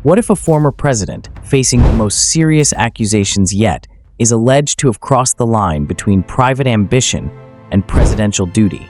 What if a former president, facing the most serious accusations yet, is alleged to have crossed the line between private ambition and presidential duty?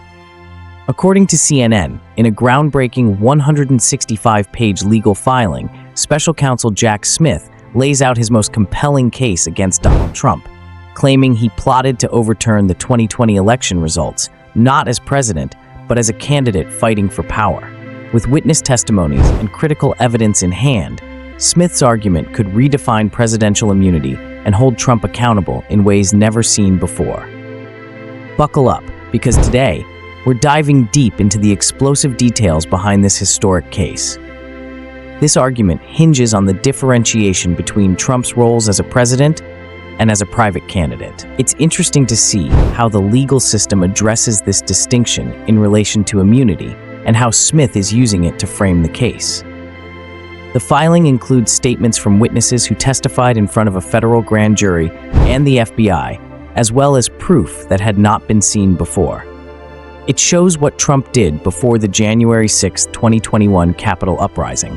According to CNN, in a groundbreaking 165-page legal filing, special counsel Jack Smith lays out his most compelling case against Donald Trump, claiming he plotted to overturn the 2020 election results, not as president, but as a candidate fighting for power. With witness testimonies and critical evidence in hand, Smith's argument could redefine presidential immunity and hold Trump accountable in ways never seen before. Buckle up, because today, we're diving deep into the explosive details behind this historic case. This argument hinges on the differentiation between Trump's roles as a president and as a private candidate. It's interesting to see how the legal system addresses this distinction in relation to immunity and how Smith is using it to frame the case. The filing includes statements from witnesses who testified in front of a federal grand jury and the FBI, as well as proof that had not been seen before. It shows what Trump did before the January 6, 2021 Capitol uprising.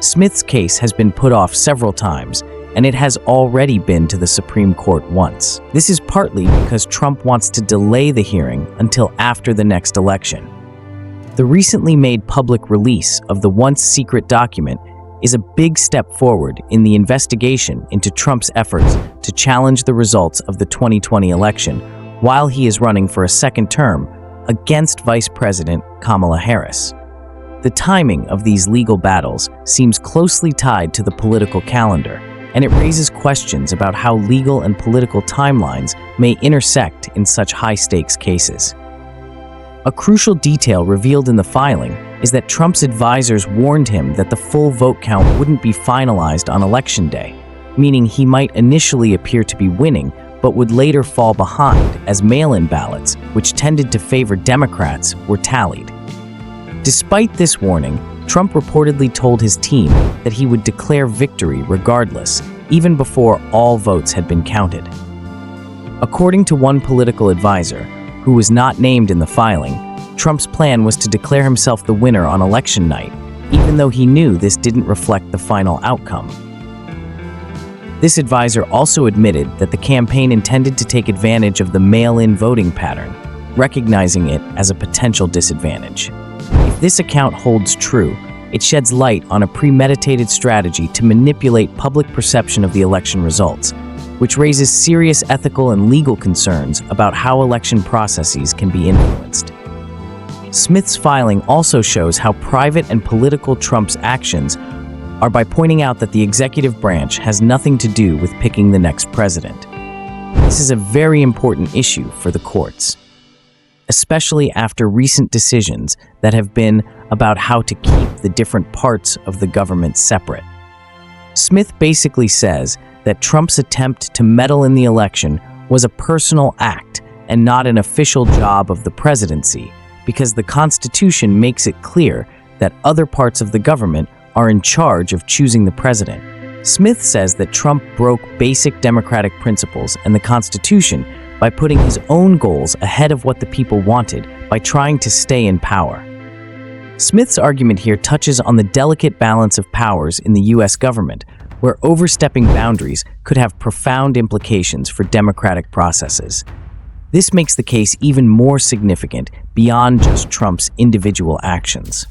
Smith's case has been put off several times, and it has already been to the Supreme Court once. This is partly because Trump wants to delay the hearing until after the next election. The recently made public release of the once-secret document is a big step forward in the investigation into Trump's efforts to challenge the results of the 2020 election while he is running for a second term against Vice President Kamala Harris. The timing of these legal battles seems closely tied to the political calendar, and it raises questions about how legal and political timelines may intersect in such high-stakes cases. A crucial detail revealed in the filing is that Trump's advisors warned him that the full vote count wouldn't be finalized on Election Day, meaning he might initially appear to be winning but would later fall behind as mail-in ballots, which tended to favor Democrats, were tallied. Despite this warning, Trump reportedly told his team that he would declare victory regardless, even before all votes had been counted. According to one political advisor, who was not named in the filing, Trump's plan was to declare himself the winner on election night, even though he knew this didn't reflect the final outcome. This advisor also admitted that the campaign intended to take advantage of the mail-in voting pattern, recognizing it as a potential disadvantage. If this account holds true, it sheds light on a premeditated strategy to manipulate public perception of the election results, which raises serious ethical and legal concerns about how election processes can be influenced. Smith's filing also shows how private and political Trump's actions are by pointing out that the executive branch has nothing to do with picking the next president. This is a very important issue for the courts, especially after recent decisions that have been about how to keep the different parts of the government separate. Smith basically says that Trump's attempt to meddle in the election was a personal act and not an official job of the presidency, because the Constitution makes it clear that other parts of the government are in charge of choosing the president. Smith says that Trump broke basic democratic principles and the Constitution by putting his own goals ahead of what the people wanted by trying to stay in power. Smith's argument here touches on the delicate balance of powers in the U.S. government, where overstepping boundaries could have profound implications for democratic processes. This makes the case even more significant beyond just Trump's individual actions.